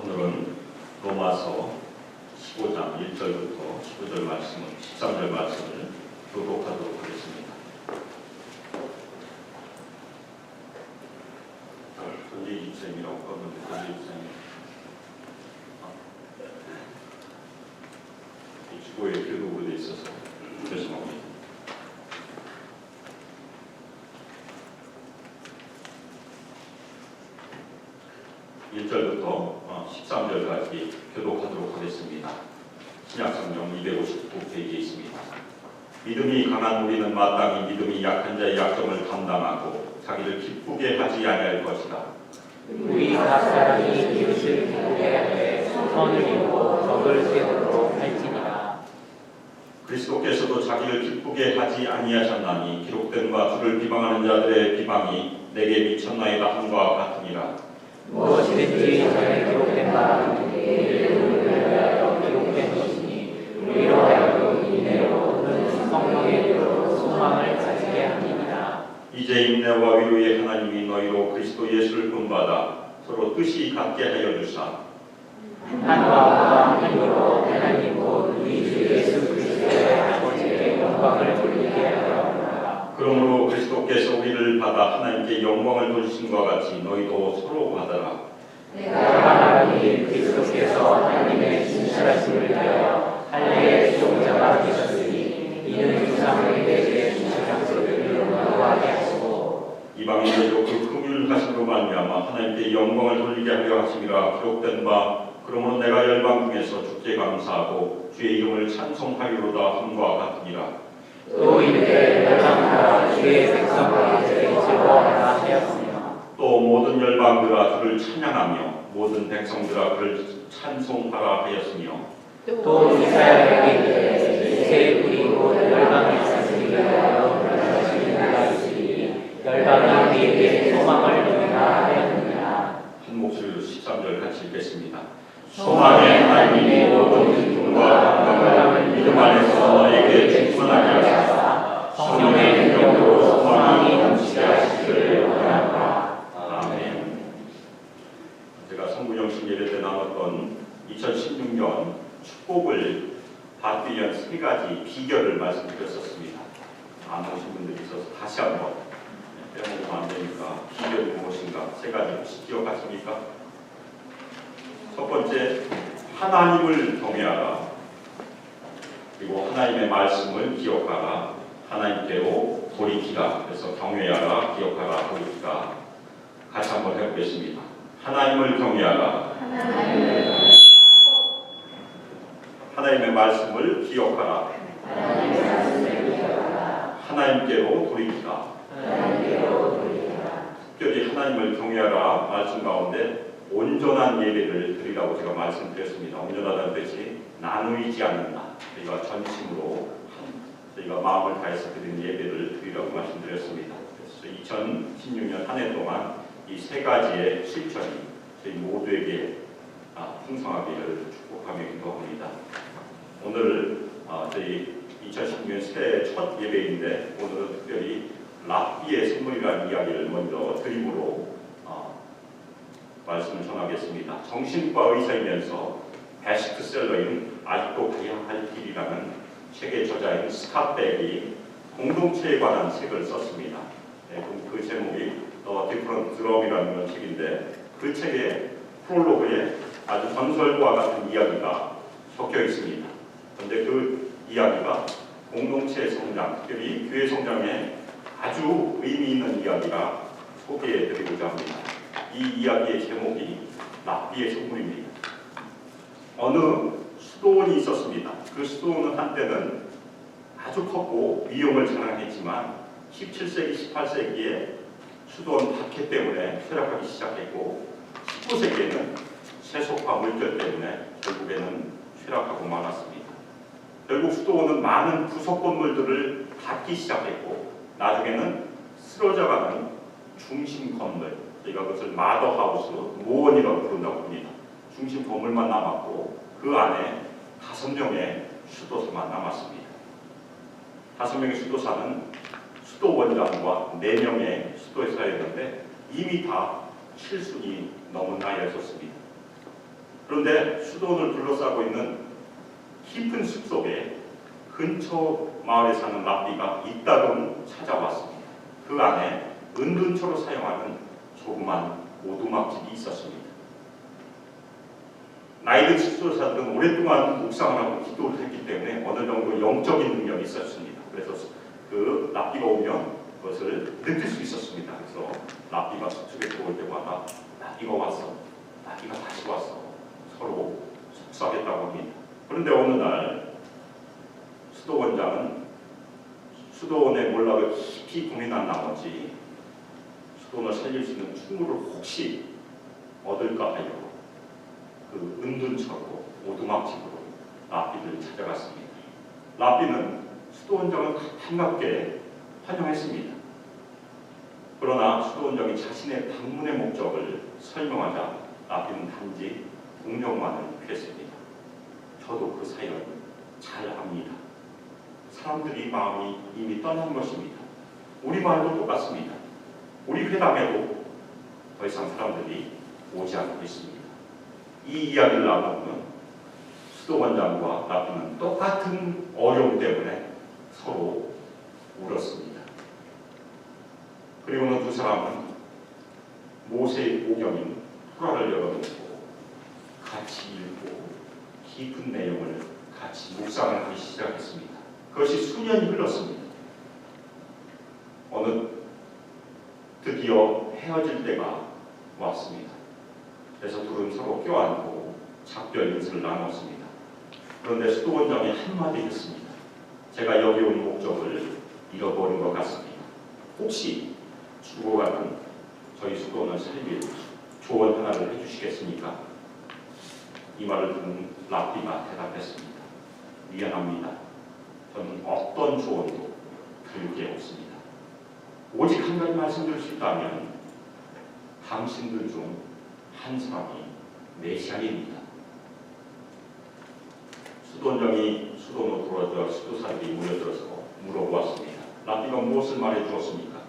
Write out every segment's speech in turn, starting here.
오늘은 로마서 15장 1절부터 15절 말씀을 13절 말씀을 교독하도록 하겠습니다. 전재희 집사님이라고 하는데 전재희 집사님 이 주보에 교독으로 되어 있어서 죄송합니다. (1절부터) 13절까지 교독하도록 하겠습니다. 신약성경 259페이지에 있습니다. 믿음이 강한 우리는 마땅히 믿음이 약한 자의 약점을 감당하고 자기를 기쁘게 하지 아니할 것이다. 우리 각 사람이 이웃을 기쁘게 하되 선을 이루고 덕을 세우도록 할지니라. 그리스도께서도 자기를 기쁘게 하지 아니하셨나니 기록된 바 주를 비방하는 자들의 비방이 내게 미쳤나이다 함과 같으니라. 무엇이든지 전에 기록된 바 우리를 위하여 기록된 것이니 우리로 하여금 인내로 또는 성령의 뜻으로 소망을 가지게 함이니라. 이제 인내와 위로의 하나님이 너희로 그리스도 예수를 본받아 서로 뜻이 같게 하여 주사 한 마음과 힘으로 하나님 곧 우리 주 예수 그리스도의 아버지의 영광을 돌리게 하여 하라. 그러므로 그리스도께서 우리를 받아 하나님께 영광을 돌리신과 같이 너희도 서로 받아라. 내가 말하니 그리스도께서 하나님의 진실하심을 위하여 할례의 수종자가 되셨으니 이는 조상의 대제 진실함을 영광하게 하시고 이방인들도 그 긍휼하심으로 말미암아 하나님께 영광을 돌리게 하려 하심이라 기록된 바 그러므로 내가 열방 중에서 주께 감사하고 주의 이름을 찬송하리로다 함과 같으니라. 또 이르되 열방들아 주의 백성과 주의 즐거워하라 하였으며 또 모든 열방들아 주를 찬양하며 모든 백성들아 그를 찬송하라 하였으며 또 이사야에게 이르되 이제 그리고 열방의 사슬이 하여 그러시는 이가 있으니 열방이 우리에게 소망을 누리라 하였느니라. 한 목소리로 13절 같이 읽겠습니다. 소망의 하나님이 모든 기쁨과 감동을 믿음 안에서 너에게 충만하게 하사 성령의 능력으로 소망이 넘치게 하시기를 원하노라. 아멘. 제가 성부정신 예배 때 나눴던 2016년 축복을 받기 위한 3가지 비결을 말씀드렸었습니다. 안 오신 분들이 있어서 다시 한번 빼먹으면 안 되니까 비결이 무엇인가 3가지 혹시 기억하십니까? 첫 번째, 하나님을 경외하라. 그리고 하나님의 말씀을 기억하라. 하나님께로 돌이키라. 그래서 경외하라, 기억하라, 돌이키라. 같이 한번 해보겠습니다. 하나님을 경외하라. 하나님의 말씀을 기억하라. 하나님께로 돌이키라. 특별히 하나님을 경외하라 말씀 가운데 온전한 예배를 드리라고 제가 말씀드렸습니다. 온전하다는 뜻이 나누이지 않는다. 저희가 전심으로 저희가 마음을 다해서 드리는 예배를 드리라고 말씀드렸습니다. 그래서 2016년 한 해 동안 이 3가지의 실천이 저희 모두에게 풍성하기를 축복하며 기도합니다. 오늘 저희 2016년 새해 첫 예배인데 오늘은 특별히 랍비의 선물이라는 이야기를 먼저 드림으로 말씀을 전하겠습니다. 정신과 의사이면서 베스트셀러인 아직도 가야 할 길이라는 책의 저자인 스캇백이 공동체에 관한 책을 썼습니다. 그 제목이 디퍼런트 드럼이라는 책인데 그 책의 프롤로그에 아주 전설과 같은 이야기가 섞여 있습니다. 그런데 그 이야기가 공동체의 성장, 특별히 교회 성장에 아주 의미 있는 이야기라 소개해드리고자 합니다. 이 이야기의 제목이 랍비의 선물입니다. 어느 수도원이 있었습니다. 그 수도원은 한때는 아주 컸고 위엄을 자랑했지만 17세기, 18세기에 수도원 박해 때문에 쇠락하기 시작했고 19세기에는 세속화 물결 때문에 결국에는 쇠락하고 말았습니다. 결국 수도원은 많은 부속 건물들을 닫기 시작했고 나중에는 쓰러져가는 중심 건물, 저희가 그것을 마더하우스, 모원이라고 부른다고 합니다. 중심 건물만 남았고 그 안에 5명의 수도사만 남았습니다. 5명의 수도사는 수도원장과 4명의 수도사였는데 이미 다 7순이 넘은 나이였었습니다. 그런데 수도원을 둘러싸고 있는 깊은 숲속에 근처 마을에 사는 랍비가 이따금 찾아왔습니다. 그 안에 은둔처로 사용하는 조그만 오두막집이 있었습니다. 나이든 수도사들은 오랫동안 묵상을 하고 기도를 했기 때문에 어느 정도 영적인 능력이 있었습니다. 그래서 그 랍비가 오면 그것을 느낄 수 있었습니다. 그래서 랍비가 숲속에 들어올 때마다 랍비가 왔어, 랍비가 다시 왔어, 서로 속삭였다고 합니다. 그런데 어느 날 수도원장은 수도원의 몰락을 깊이 고민한 나머지 수도원을 살릴 수 있는 충고를 혹시 얻을까 하여 그 은둔처로 오두막집으로 랍비를 찾아갔습니다. 랍비는 수도원장을 반갑게 환영했습니다. 그러나 수도원장이 자신의 방문의 목적을 설명하자 랍비는 단지 동정만을 했습니다. 저도 그 사연을 잘 압니다. 사람들이 마음이 이미 떠난 것입니다. 우리 마음도 똑같습니다. 우리 회당에도 더 이상 사람들이 오지 않고 있습니다. 이 이야기를 나누면 수도원장과 랍비는 똑같은 어려움 때문에 서로 울었습니다. 그리고는 두 사람은 모세의 오경인 토라를 열어놓고 같이 읽고 깊은 내용을 같이 묵상을 하기 시작했습니다. 그것이 수년이 흘렀습니다. 드디어 헤어질 때가 왔습니다. 그래서 둘은 서로 껴안고 작별 인사를 나눴습니다. 그런데 수도원장이 한마디 했습니다. 제가 여기 온 목적을 잃어버린 것 같습니다. 혹시 죽어가는 저희 수도원을 살릴 조언 하나를 해주시겠습니까? 이 말을 듣는 랍비가 대답했습니다. 미안합니다. 저는 어떤 조언도 드릴 게 없습니다. 오직 한 가지 말씀드릴 수 있다면 당신들 중 한 사람이 메시아입니다. 수도원장이 수도원으로 돌아들어 수도사들이 모여들어서 물어보았습니다. 랍비가 무엇을 말해 주었습니까?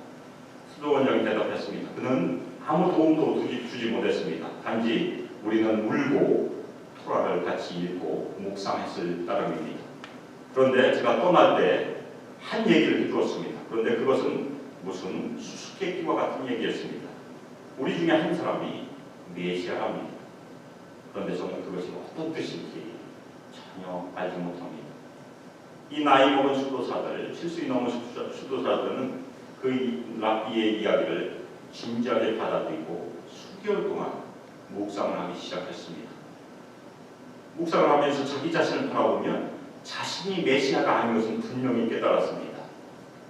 수도원장이 대답했습니다. 그는 아무 도움도 주지 못했습니다. 단지 우리는 울고 토라를 같이 읽고 묵상했을 따름입니다. 그런데 제가 떠날 때 한 얘기를 해주었습니다. 그런데 그것은 무슨 수수께끼와 같은 얘기였습니다. 우리 중에 한 사람이 메시아랍니다. 그런데 저는 그것이 어떤 뜻인지 전혀 알지 못합니다. 이 나이 먹은 수도사들, 70이 넘은 수도사들은 그 랍비의 이야기를 진지하게 받아들이고 수개월 동안 묵상을 하기 시작했습니다. 묵상을 하면서 자기 자신을 바라보면 자신이 메시아가 아닌 것은 분명히 깨달았습니다.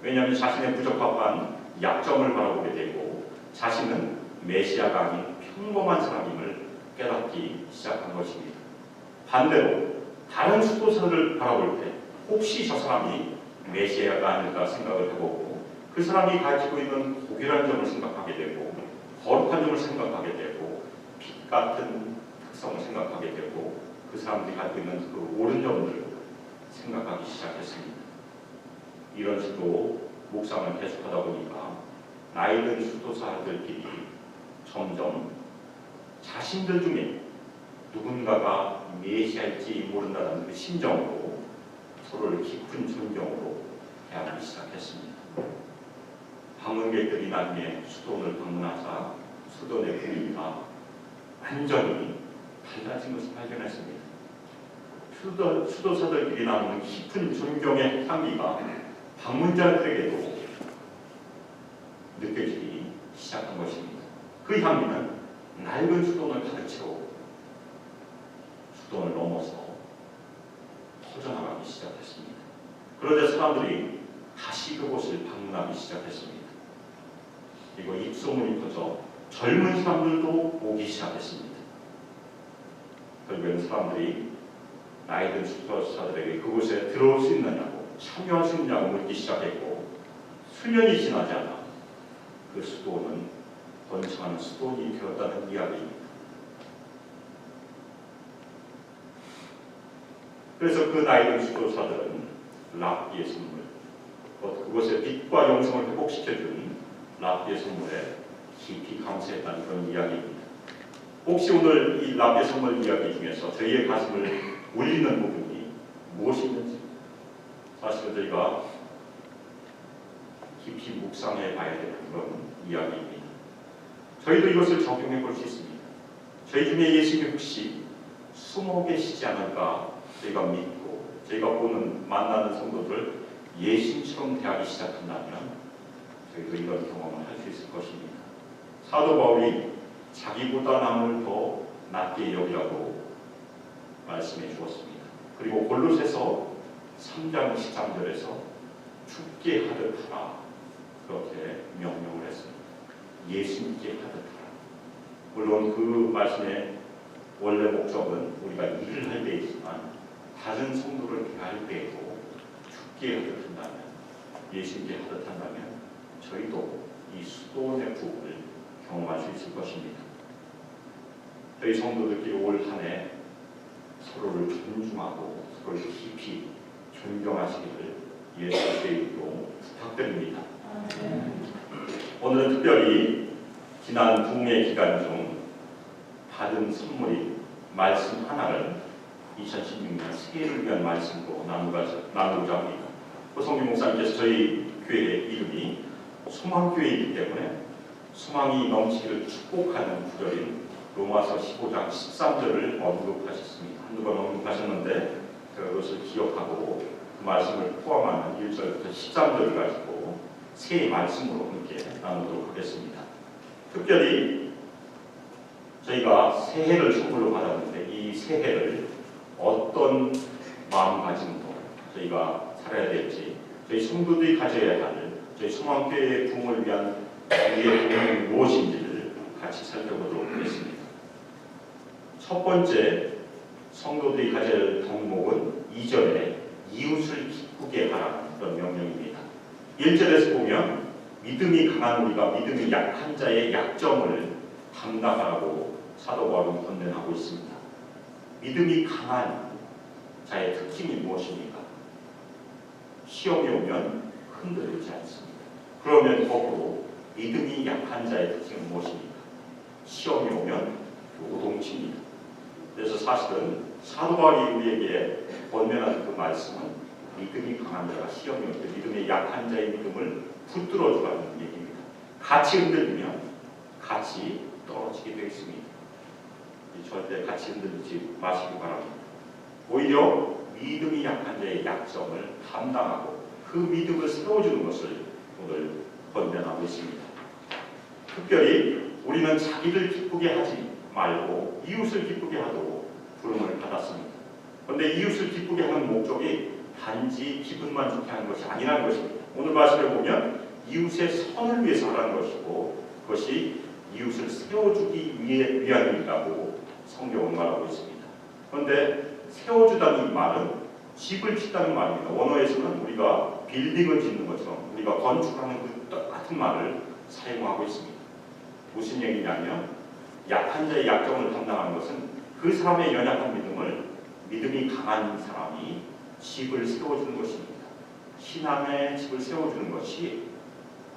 왜냐하면 자신의 부적합한 약점을 바라보게 되고 자신은 메시아가 아닌 평범한 사람임을 깨닫기 시작한 것입니다. 반대로 다른 수도사들을 바라볼 때 혹시 저 사람이 메시아가 아닐까 생각을 해보고 그 사람이 가지고 있는 고결한 점을 생각하게 되고 거룩한 점을 생각하게 되고 빛 같은 특성을 생각하게 되고 그 사람들이 가지고 있는 그 옳은 점을 생각하기 시작했습니다. 이런 식으로 묵상을 계속하다 보니까 나이 든 수도사들끼리 점점 자신들 중에 누군가가 메시아일지 모른다는 그 심정으로 서로를 깊은 존경으로 대하기 시작했습니다. 방문객들이 나중에 수도원을 방문하자 수도원의 분위기가 완전히 달라진 것을 발견했습니다. 수도사들끼리 나누는 깊은 존경의 향기가 방문자들에게도 느껴지기 시작한 것입니다. 그 향기는 낡은 수도원을 가득 채우고 수도원을 넘어서 퍼져나가기 시작했습니다. 그러자 사람들이 다시 그곳을 방문하기 시작했습니다. 그리고 입소문이 퍼져 젊은 사람들도 오기 시작했습니다. 결국에는 사람들이 나이 든 수도사들에게 그곳에 들어올 수 있느냐고 참여할 수 있느냐고 묻기 시작했고 수년이 지나지 않아 그 수도원은 번창하는 수도원이 되었다는 이야기입니다. 그래서 그 나이 든 수도사들은 랍비의 선물, 그곳의 빛과 영성을 회복시켜준 랍비의 선물에 깊이 감사했다는 그런 이야기입니다. 혹시 오늘 이 랍의 선물 이야기 중에서 저희의 가슴을 울리는 부분이 무엇이 있는지 사실은 저희가 깊이 묵상해 봐야 되는 그런 이야기입니다. 저희도 이것을 적용해 볼 수 있습니다. 저희 중에 예수님이 혹시 숨어 계시지 않을까 저희가 믿고 저희가 보는 만나는 성도들 예수님처럼 대하기 시작한다면 저희도 이런 경험을 할 수 있을 것입니다. 사도 바울이 자기보다 남을 더 낮게 여기라고 말씀해 주었습니다. 그리고 골로새서 3장 13절에서 죽게 하듯 하라 그렇게 명령을 했습니다. 예수님께 하듯 하라. 물론 그 말씀의 원래 목적은 우리가 일을 할 때이지만 다른 성도를 대할 때에도 죽게 하듯 한다면 예수님께 하듯 한다면 저희도 이 수도원의 부분을 경험할 수 있을 것입니다. 저희 성도들끼리 올 한 해 서로를 존중하고 서로를 깊이 존경하시기를 예수의 이름으로 부탁드립니다. 오늘은 특별히 지난 부흥의 기간 중 받은 선물인 말씀 하나를 2016년 새해를 위한 말씀으로 나누고자 합니다. 호성규 목사님께서 저희 교회의 이름이 소망교회이기 때문에 소망이 넘치기를 축복하는 구절인 로마서 15장 13절을 언급하셨습니다. 한두 번 언급하셨는데 제가 그것을 기억하고 그 말씀을 포함하는 1절부터 13절을 가지고 새해 말씀으로 함께 나누도록 하겠습니다. 특별히 저희가 새해를 선물로 받았는데 이 새해를 어떤 마음가짐으로 저희가 살아야 될지 저희 성도들이 가져야 할 저희 소망교회의 부흥을 위한 우리의 도움이 무엇인지를 같이 살펴보도록 하겠습니다. 첫 번째 성도들이 가져야 할 덕목은 2절에 이웃을 기쁘게 하라는 그런 명령입니다. 1절에서 보면 믿음이 강한 우리가 믿음이 약한 자의 약점을 담당하라고 사도 바울은 권면하고 있습니다. 믿음이 강한 자의 특징이 무엇입니까? 시험이 오면 흔들리지 않습니다. 그러면 거꾸로 믿음이 약한 자의 특징은 무엇입니까? 시험이 오면 요동칩니다. 그래서 사실은 사도 바울이 우리에게 권면하는 그 말씀은 믿음이 강한 자가 시험이 올 때 믿음이 약한 자의 믿음을 붙들어 주라는 얘기입니다. 같이 흔들리면 같이 떨어지게 되어 있습니다. 절대 같이 흔들리지 마시기 바랍니다. 오히려 믿음이 약한 자의 약점을 담당하고 그 믿음을 세워주는 것을 오늘 권면하고 있습니다. 특별히 우리는 자기를 기쁘게 하지 말고 이웃을 기쁘게 하도록 부름을 받았습니다. 그런데 이웃을 기쁘게 하는 목적이 단지 기분만 좋게 하는 것이 아니라는 것입니다. 오늘 말씀에 보면 이웃의 선을 위해서 하라는 것이고 그것이 이웃을 세워주기 위한 일이라고 성경은 말하고 있습니다. 그런데 세워주다는 이 말은 집을 짓다는 말입니다. 원어에서는 우리가 빌딩을 짓는 것처럼 우리가 건축하는 그 똑같은 말을 사용하고 있습니다. 무슨 얘기냐면 약한 자의 약점을 담당하는 것은 그 사람의 연약한 믿음이 강한 사람이 집을 세워주는 것입니다. 신앙의 집을 세워주는 것이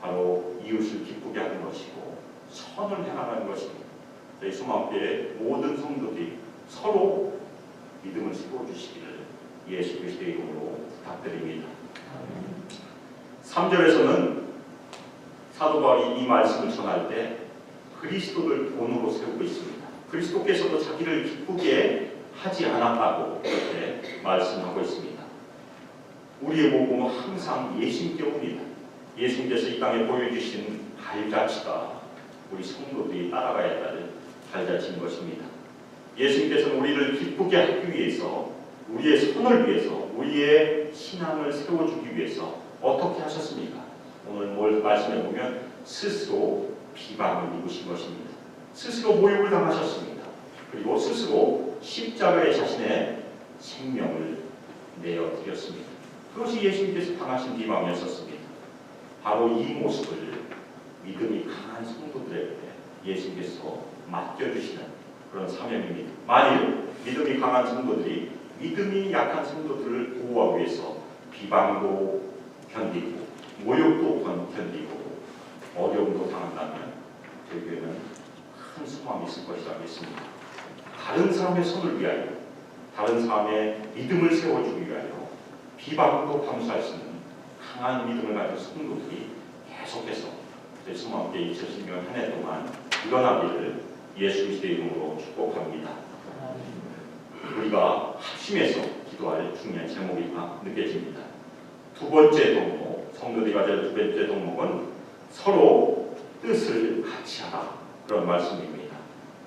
바로 이웃을 기쁘게 하는 것이고 선을 행하는 것입니다. 저희 소망교회 모든 성도들이 서로 믿음을 세워주시기를 예수 그리스도의 이름으로 부탁드립니다. 3절에서는 사도 바울이 이 말씀을 전할 때 그리스도를 본으로 세우고 있습니다. 그리스도께서도 자기를 기쁘게 하지 않았다고 그렇게 말씀하고 있습니다. 우리의 모범은 항상 예수님께 옵니다. 예수님께서 이 땅에 보여주신 발자취가 우리 성도들이 따라가야 할 발자취인 것입니다. 예수님께서는 우리를 기쁘게 하기 위해서 우리의 선을 위해서 우리의 신앙을 세워주기 위해서 어떻게 하셨습니까? 오늘 말씀해 보면 스스로 비방을 입으신 것입니다. 스스로 모욕을 당하셨습니다. 그리고 스스로 십자가에 자신의 생명을 내어드렸습니다. 그것이 예수님께서 당하신 비방이었습니다. 바로 이 모습을 믿음이 강한 성도들에게 예수님께서 맡겨주시는 그런 사명입니다. 만일 믿음이 강한 성도들이 믿음이 약한 성도들을 보호하기 위해서 비방도 견디고 모욕도 견디고 어려움도 당한다면 저희 교회는 큰 소망이 있을 것이라 믿습니다. 다른 사람의 손을 위하여, 다른 사람의 믿음을 세워주기 위하여 비방도 감수할 수 있는 강한 믿음을 가진 성도들이 계속해서 저희 소망교회 2016년 한 해 동안 일어나기를 예수 그리스도의 이름으로 축복합니다. 우리가 합심해서 기도할 중요한 제목이가 느껴집니다. 두 번째 덕목, 성도들이 가질 두 번째 덕목은 서로 뜻을 같이 하라, 그런 말씀입니다.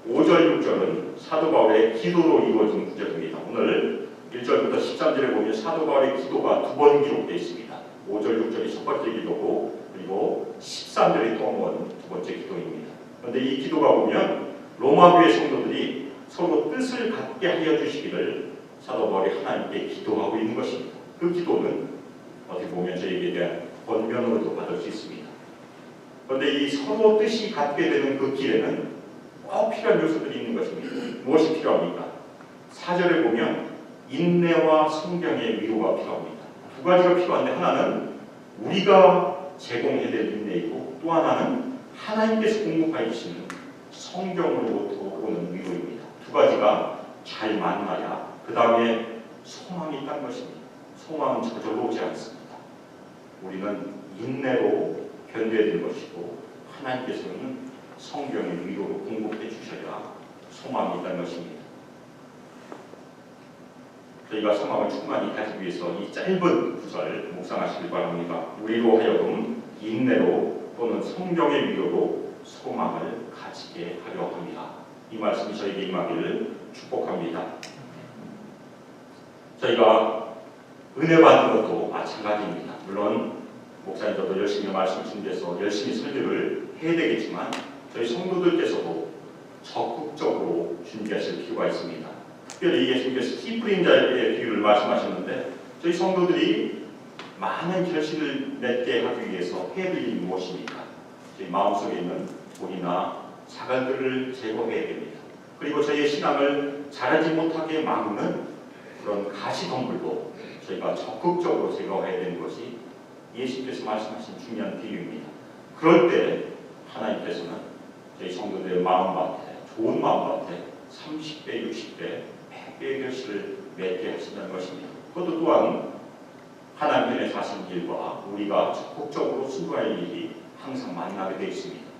5절, 6절은 사도 바울의 기도로 이루어진 구절입니다. 오늘 1절부터 13절에 보면 사도 바울의 기도가 두 번 기록되어 있습니다. 5절, 6절이 첫 번째 기도고, 그리고 13절이 또 한 번 두 번째 기도입니다. 그런데 이 기도가 보면 로마 교회 성도들이 서로 뜻을 같게 하여 주시기를 사도 바울이 하나님께 기도하고 있는 것입니다. 그 기도는 어떻게 보면 저에게 대한 권면으로도 받을 수 있습니다. 그런데 이 서로 뜻이 같게 되는 그 길에는 꼭 필요한 요소들이 있는 것입니다. 무엇이 필요합니까? 4절에 보면 인내와 성경의 위로가 필요합니다. 두 가지가 필요한데, 하나는 우리가 제공해야 될 인내이고, 또 하나는 하나님께서 공급해 주시는 성경으로부터 오는 위로입니다. 두 가지가 잘 만나야 그 다음에 소망이 있다는 것입니다. 소망은 저절로 오지 않습니다. 우리는 인내로 견뎌야 되는 것이고, 하나님께서는 성경의 위로로 공급해 주셔야 소망이 있다는 것입니다. 저희가 소망을 충만히 가지기 위해서 이 짧은 구절 묵상하시길 바랍니다. 우리로 하여금 인내로 또는 성경의 위로로 소망을 가지게 하려 합니다. 이 말씀이 저에게 임하기를 축복합니다. 저희가 은혜 받는 것도 마찬가지입니다. 물론 목사님들도 열심히 말씀 준비해서 열심히 설교를 해야 되겠지만, 저희 성도들께서도 적극적으로 준비하실 필요가 있습니다. 특별히 예수님께서 씨 뿌린 자의 비유를 말씀하셨는데, 저희 성도들이 많은 결실을 맺게 하기 위해서 해야 될 일이 무엇입니까? 저희 마음속에 있는 돌이나 자갈들을 제거해야 됩니다. 그리고 저희의 신앙을 자라지 못하게 막는 그런 가시덤불도 저희가 적극적으로 제거해야 되는 것이 예수님께서 말씀하신 중요한 비유입니다. 그럴 때 하나님께서는 저희 성도들의 마음밭에, 좋은 마음밭에 30배, 60배, 100배의 결실을 맺게 하신다는 것입니다. 그것도 또한 하나님 편에 사신 일과 우리가 적극적으로 순종할 일이 항상 만나게 되어 있습니다.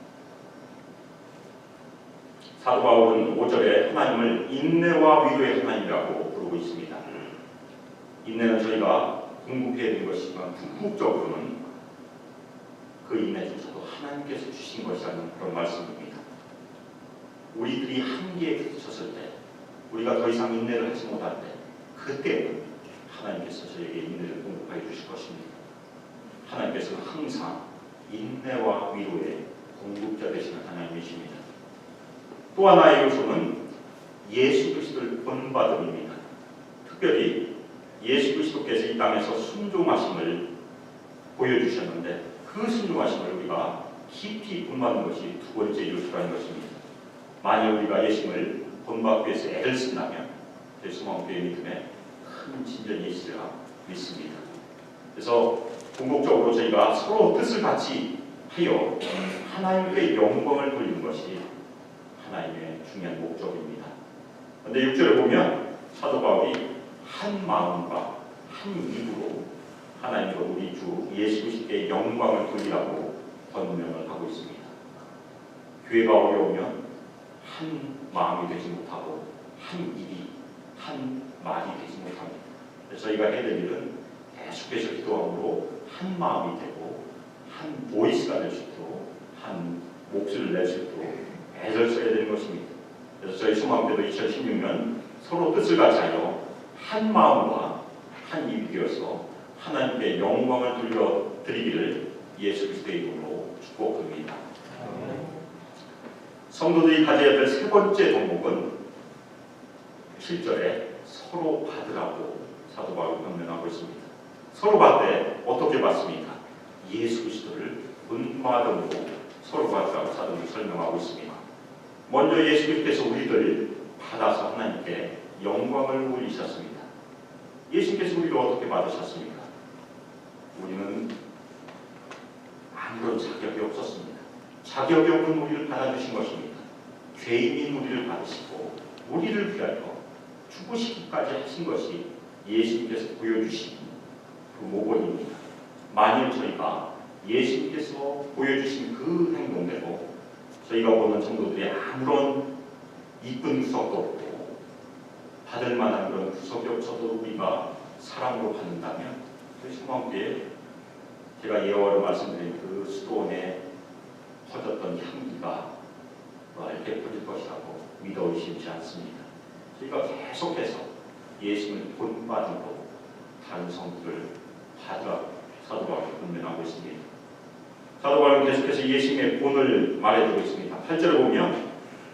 사도 바울은 5절에 하나님을 인내와 위로의 하나님이라고 부르고 있습니다. 인내는 저희가 궁극해야 되는 것이지만, 궁극적으로는 그 인내조차도 하나님께서 주신 것이라는 그런 말씀입니다. 우리들이 한계에 부딪혔을 때, 우리가 더 이상 인내를 하지 못할 때, 그때는 하나님께서 저에게 인내를 공급해 주실 것입니다. 하나님께서는 항상 인내와 위로의 공급자 되시는 하나님이십니다. 또 하나의 요소는 예수 그리스도를 본받음입니다. 특별히 예수 그리스도께서 이 땅에서 순종하심을 보여주셨는데, 그 순종하심을 우리가 깊이 본받는 것이 두 번째 요소라는 것입니다. 만약 우리가 예수님을 본받기 위해서 애를 쓴다면 저희 소망교회 믿음에 큰 진전이 있으리라 믿습니다. 그래서 궁극적으로 저희가 서로 뜻을 같이 하여 하나님께 영광을 돌리는 것이 하나님의 중요한 목적입니다. 그런데 6절에 보면 사도 바울이 한 마음과 한 입으로 하나님과 우리 주 예수 그리스도의 영광을 돌리라고 권면을 하고 있습니다. 교회가 어려우면 한 마음이 되지 못하고 한 입이, 한 말이 되지 못합니다. 그래서 저희가 해야 될 일은 계속해서 기도함으로 한 마음이 되고, 한 보이스가 될 수 있도록, 한 목소리를 낼 수 있도록 애를 써야 되는 것입니다. 그래서 저희 소망교회도 2016년 서로 뜻을 같이 하여 한 마음과 한 입이 되어서 하나님께 영광을 돌려드리기를 예수 그리스도의 이름으로 축복합니다. 성도들이 가져야 될 세 번째 덕목은 7절에 서로 받으라고 사도 바울이 권면하고 있습니다. 서로 받되 어떻게 받습니까? 예수 그리스도를 본받음으로 서로 받으라고 사도는 설명하고 있습니다. 먼저 예수 그리스도께서 우리를 받아서 하나님께 영광을 올리셨습니다. 예수께서 우리를 어떻게 받으셨습니까? 우리는 아무런 자격이 없었습니다. 자격이 없는 우리를 받아주신 것입니다. 죄인인 우리를 받으시고 우리를 위하여 죽으시기까지 하신 것이 예수님께서 보여주신 그 모범입니다. 만일 저희가 예수님께서 보여주신 그 행동대로 저희가 보는 성도들이 아무런 이쁜 구석도 없고 받을 만한 그런 구석이 없어도 우리가 사랑으로 받는다면 저희 소망교회 제가 예화로 말씀드린 그 수도원에 퍼졌던 향기가 넓게 퍼질 것이라고 믿어 의심치 않습니다. 저희가 계속해서 예수님을 본받으로 다른 성도를 받으라 사도 바울이 권면하고 있습니다. 사도 바울은 계속해서 예수님의 본을 말해주고 있습니다. 8절을 보면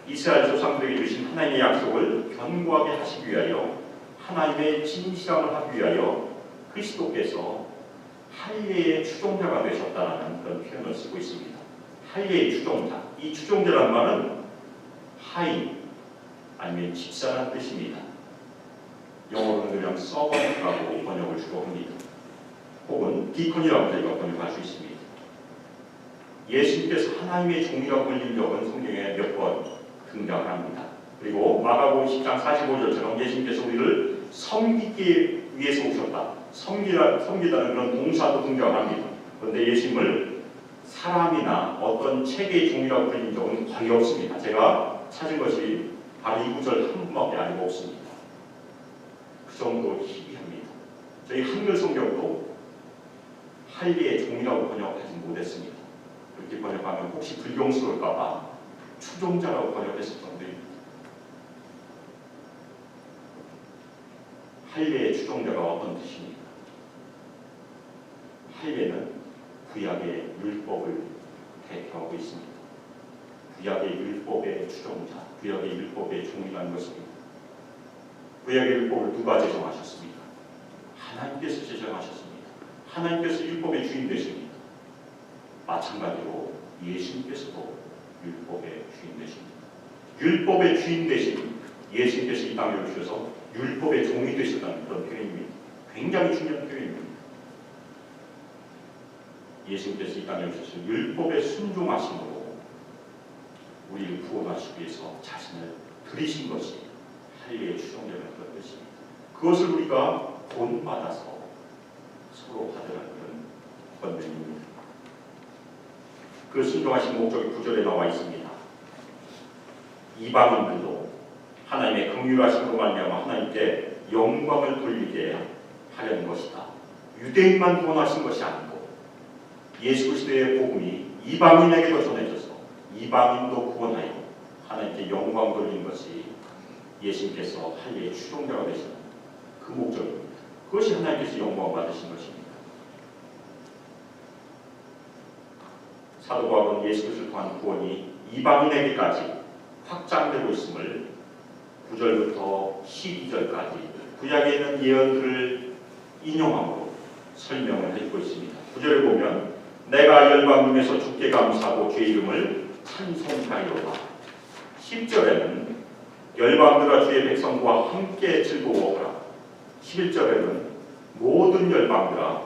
이스라엘 조상들에게 주신 하나님의 약속을 견고하게 하시기 위하여 하나님의 진실함을 하기 위하여 그리스도께서 할례의 추종자가 되셨다라는 그런 표현을 쓰고 있습니다. 할례의 추종자. 이 추종자란 말은 하인 아니면 집사라는 뜻입니다. 영어로는 그냥 서번트라고 번역을 주로 합니다. 혹은 디콘이라고 저희가 번역할 수 있습니다. 예수님께서 하나님의 종이라고 불린 적은 성경에 몇 번 등장합니다. 그리고 마가복음 10장 45절처럼 예수님께서 우리를 섬기기 위해서 오셨다. 섬기다는 그런 동사도 등장합니다. 그런데 예수님을 사람이나 어떤 체계의 종이라고 불린 적은 거의 없습니다. 제가 찾은 것이 바로 이 구절 한 분밖에 아니고 없습니다. 그 정도 희귀합니다. 저희 한글 성경도 할례의 종이라고 번역하지 못했습니다. 그렇게 번역하면 혹시 불경스러울까봐 추종자라고 번역했을 정도입니다. 할례의 추종자가 어떤 뜻입니까? 할례는 구약의 율법을 대표하고 있습니다. 구약의 율법의 추종자, 구약의 율법의 종이라는 것입니다. 구약의 율법을 누가 제정하셨습니까? 하나님께서 제정하셨습니다. 하나님께서 율법의 주인 되십니다. 마찬가지로 예수님께서도 율법의 주인 되십니다. 율법의 주인 되신 예수님께서 이 땅에 오셔서 율법의 종이 되셨다는 그런 표현입니다. 굉장히 중요한 표현입니다. 예수님께서 이 땅에 오셔서 율법에 순종하심으로 우리를 구원하시기 위해서 자신을 드리신 것이 할례의 추종자라는 그런 것입니다. 그것을 우리가 본받아서 서로 받으라는 그런 권면입니다. 그 순종하신 목적이 9절에 나와 있습니다. 이방인들도 하나님의 긍휼하심으로 말미암아 하나님께 영광을 돌리게 하려는 것이다. 유대인만 구원하신 것이 아니고 예수 그리스도의 복음이 이방인에게도 전해져서 이방인도 구원하여 하나님께 영광 돌린 것이 예수님께서 할례의 추종자가 되시는 그 목적입니다. 그것이 하나님께서 영광 받으신 것입니다. 사도 바울은 예수 그리스도를 통한 구원이 이방인에게까지 확장되고 있음을 9절부터 12절까지 구약에 있는 예언들을 인용함으로 설명을 해주고 있습니다. 9절을 보면 내가 열방 중에서 주께 감사하고 주의 이름을 찬송하리로다. 10절에는 열방들아 주의 백성과 함께 즐거워하라. 11절에는 모든 열방들아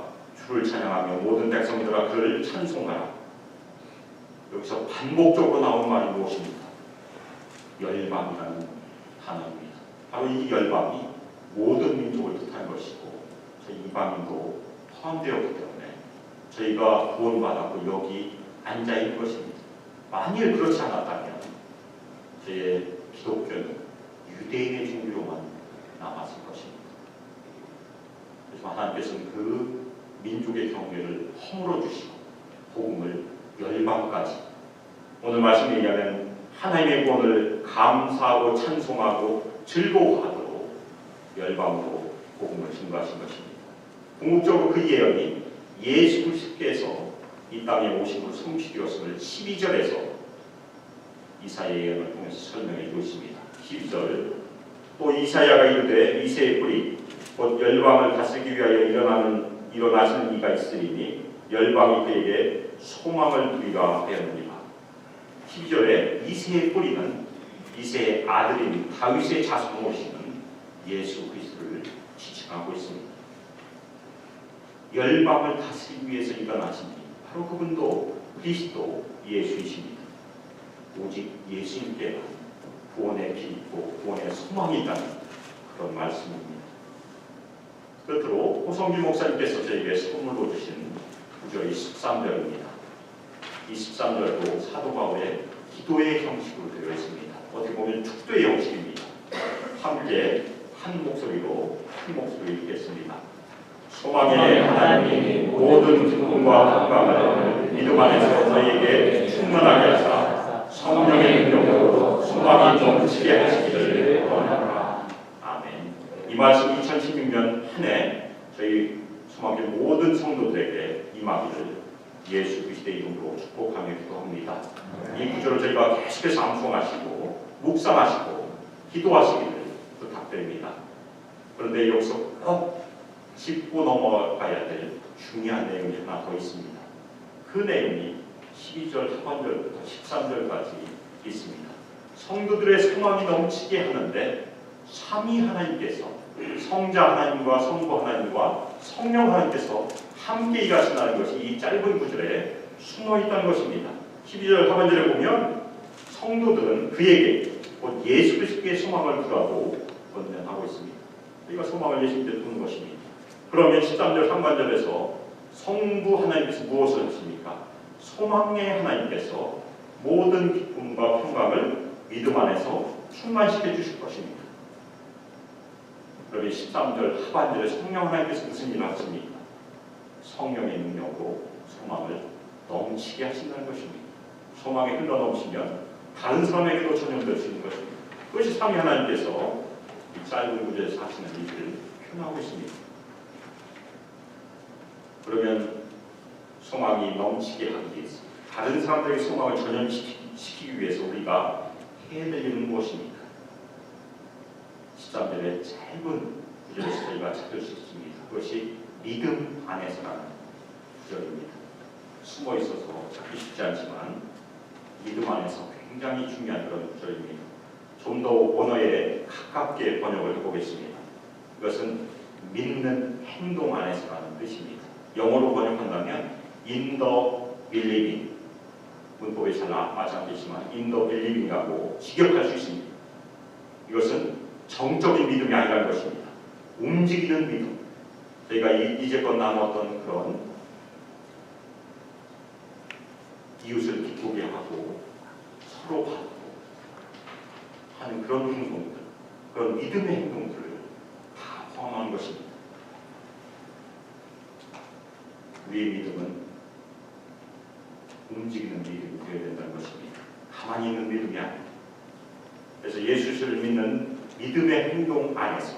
주를 찬양하며 모든 백성들아 그를 찬송하라. 여기서 반복적으로 나온 말이 무엇입니까? 열방이라는 단어입니다. 바로 이 열방이 모든 민족을 뜻하는 것이고 저희 이방인도 포함되었기 때문에 저희가 구원받았고 여기 앉아있는 것입니다. 만일 그렇지 않았다면 저희의 기독교는 유대인의 종교로만 남았을 것입니다. 그래서 하나님께서는 그 민족의 경계를 허물어 주시고 복음을 열방까지 오늘 말씀에 의하면 하나님의 구원을 감사하고 찬송하고 즐거워하도록 열방으로 복음을 증거하신 것입니다. 궁극적으로 그 예언이 예수 그리스도께서 이 땅에 오심으로 성취되었음을 12절에서 이사야의 예언을 통해서 설명해 주고 있습니다. 12절 또 이사야가 이르되 이새의 뿌리 곧 열방을 다스리기 위하여 일어나시는 이가 있으리니 열방이 그에게 소망을 두리라 하였느니라. 12절에 이새의 뿌리는 이새의 아들인 다윗의 자손 오시는 예수 그리스도를 지칭하고 있습니다. 열방을 다스리기 위해서 일어나신 분 바로 그분도 그리스도 예수이십니다. 오직 예수님께만 구원의 길 있고 구원의 소망이 있다는 그런 말씀입니다. 끝으로 호성길 목사님께서 저에게 선물로 주신 구절이 13절입니다. 이 13절도 사도 바울의 기도의 형식으로 되어 있습니다. 어떻게 보면 축도의 형식입니다. 함께 한 목소리로 읽겠습니다. 소망의 하나님이 모든 기쁨과 평강을 믿음 안에서 저희에게 충만하게 하사 성령의 능력으로 소망이 넘치게 하시기를 원하노라. 아멘. 이 말씀 2016년 한 해 저희 소망의 모든 성도들에게 임하기를 예수 그리스도의 이름으로 축복하며 기도합니다. 이 구절을 저희가 계속해서 암송하시고 묵상하시고 기도하시기를 부탁드립니다. 그런데 여기서 꼭 짚고 넘어가야 될 중요한 내용이 하나 더 있습니다. 그 내용이 12절 하반절부터 13절까지 있습니다. 성도들의 소망이 넘치게 하는데 삼위 하나님께서 성자 하나님과 성부 하나님과 성령 하나님께서 함께 일하신다는 것이 이 짧은 구절에 숨어 있다는 것입니다. 12절 하반절에 보면 성도들은 그에게 곧 예수 그리스도의 소망을 구하고 권면하고 있습니다. 우리가 소망을 예수님께 두는 것입니다. 그러면 13절 상반절에서 성부 하나님께서 무엇을 하십니까? 소망의 하나님께서 모든 기쁨과 평강을 믿음 안에서 충만시켜 주실 것입니다. 그러면 13절 하반절에 성령 하나님께서 무슨 일을 하십니까? 성령의 능력으로 소망을 넘치게 하신다는 것입니다. 소망이 흘러넘치면 다른 사람에게도 전염될 수 있는 것입니다. 그것이 삼위 하나님께서 이 짧은 구절에서 하시는 일을 표현하고 있습니다. 그러면 소망이 넘치게 하기 위해서 다른 사람들에게 소망을 전염시키기 위해서 우리가 해야 될 일은 무엇입니까? 13절의 짧은 구절에서 저희가 찾을 수 있습니다. 그것이 믿음 안에서라는 구절입니다. 숨어 있어서 찾기 쉽지 않지만 믿음 안에서 굉장히 중요한 그런 구절입니다. 좀 더 원어에 가깝게 번역을 해보겠습니다. 이것은 믿는 행동 안에서라는 뜻입니다. 영어로 번역한다면 in the believing, 문법이 잘 맞지 않겠지만 in the believing하고 직역할 수 있습니다. 이것은 정적인 믿음이 아니라는 것입니다. 움직이는 믿음. 저희가 이제껏 나눴던 그런 이웃을 기쁘게 하고 서로 받고 하는 그런 행동들, 그런 믿음의 행동들을 다 포함한 것입니다. 우리의 믿음은 움직이는 믿음이 되어야 된다는 것입니다. 가만히 있는 믿음이 아닙니다. 그래서 예수를 믿는 믿음의 행동 안에서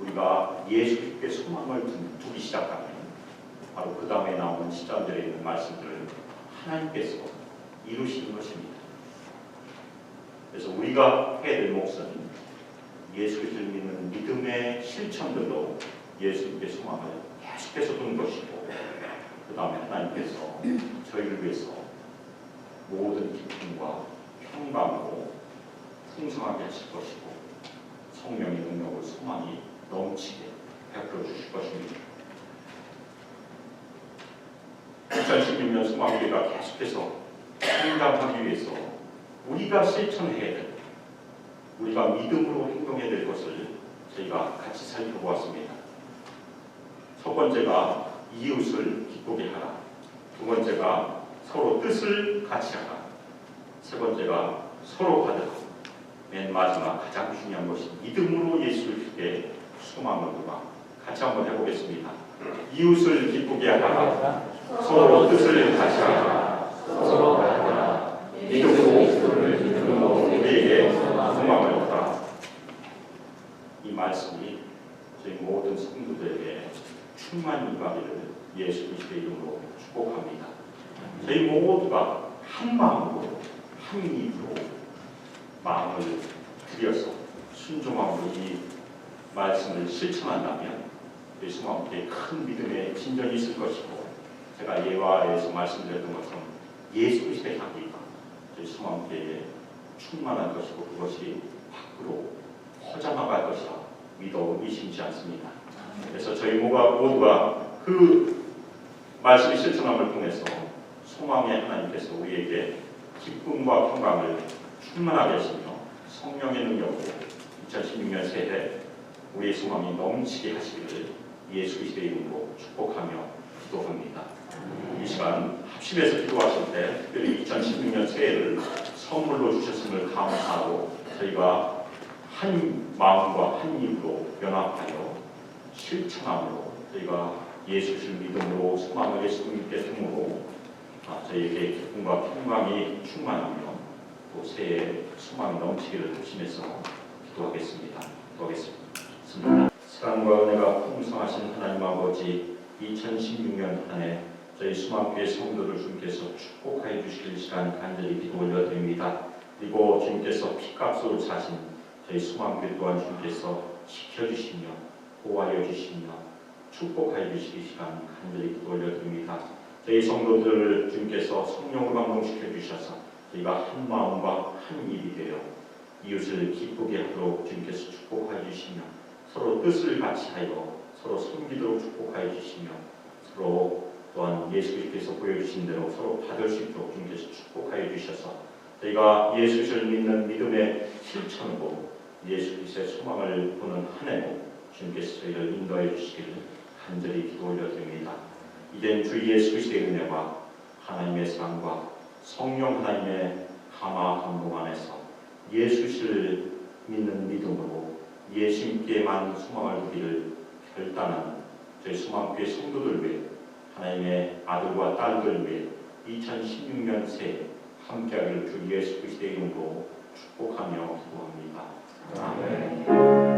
우리가 예수께 소망을 두기 시작하면 바로 그 다음에 나오는 13절에 있는 말씀들을 하나님께서 이루시는 것입니다. 그래서 우리가 해야 될 몫은 예수를 믿는 믿음의 실천들로 예수님께 소망을 계속해서 두는 것이고 그 다음에 하나님께서 저희를 위해서 모든 기쁨과 평강으로 풍성하게 하실 것이고 성령의 능력으로 소망이 넘치게 베풀어 주실 것입니다. 2016년 소망우리가 계속해서 성장하기 위해서 우리가 실천해야 될, 우리가 믿음으로 행동해야 될 것을 저희가 같이 살펴보았습니다. 첫 번째가 이웃을 기쁘게 하라. 두 번째가 서로 뜻을 같이 하라. 세 번째가 서로 받으라. 맨 마지막 가장 중요한 것이 믿음으로 예수께 소망을 두라. 같이 한번 해보겠습니다. 이웃을 기쁘게 하라. 서로 뜻을 같이 하라. 서로 받으라. 믿음으로 우리에게 소망을 얻라. 이 말씀이 저희 모든 성도들에게 충만히 임하기를 예수 그리스도의 이름으로 축복합니다. 저희 모두가 한 마음으로 한 입으로 마음을 들여서 순종함으로 이 말씀을 실천한다면 우리 소망에 큰 믿음의 진전이 있을 것이고 제가 예화에서 말씀드렸던 것처럼 예수 그리스도의 향기가 저희 소망에 충만할 것이고 그것이 밖으로 퍼져나갈 것이라 믿어 의심치 않습니다. 그래서 저희 모두가 그 말씀의 실천함을 통해서 소망의 하나님께서 우리에게 기쁨과 평강을 충만하게 하시며 성령의 능력으로 2016년 새해 우리의 소망이 넘치게 하시기를 예수 그리스도의 이름으로 축복하며 기도합니다. 이 시간 합심해서 기도하실 때 특별히 2016년 새해를 선물로 주셨음을 감사하고 저희가 한 마음과 한 입으로 연합하여 실천함으로 저희가 예수를 믿음으로 소망을 예수님께 품으로 저희에게 기쁨과 평강이 충만하며 또 새해 소망이 넘치기를 합심해서 기도하겠습니다. 사랑과 은혜가 풍성하신 하나님 아버지, 2016년 한 해 저희 수망교회 성도들 주님께서 축복하여 주시길 시간 간절히 기도 올려드립니다. 그리고 주님께서 피값으로 사신 저희 수망교회 또한 주님께서 지켜주시며 보호하여 주시며 축복하여 주시길 시간 간절히 기도 올려드립니다. 저희 성도들을 주님께서 성령으로 감동시켜 주셔서 저희가 한 마음과 한 입이 되어 이웃을 기쁘게 하도록 주님께서 축복하여 주시며 서로 뜻을 같이 하여 서로 섬기도록 축복하여 주시며 서로 또한 예수께서 보여주신 대로 서로 받을 수 있도록 주님께서 축복하여 주셔서 저희가 예수를 믿는 믿음의 실천으로 예수 그리스도의 소망을 보는 한 해로 주님께서 저희를 인도해 주시기를 간절히 기도 올려드립니다. 이젠 주 예수 그리스도의 은혜와 하나님의 사랑과 성령 하나님의 감화 감동 안에서 예수를 믿는 믿음으로 예수님께만 소망을 두기를 결단한 저희 소망교회 성도들 위해 하나님의 아들과 딸들 위해 2016년 새해 함께하기를 주 예수 그리스도의 이름으로 축복하며 기도합니다. 아멘.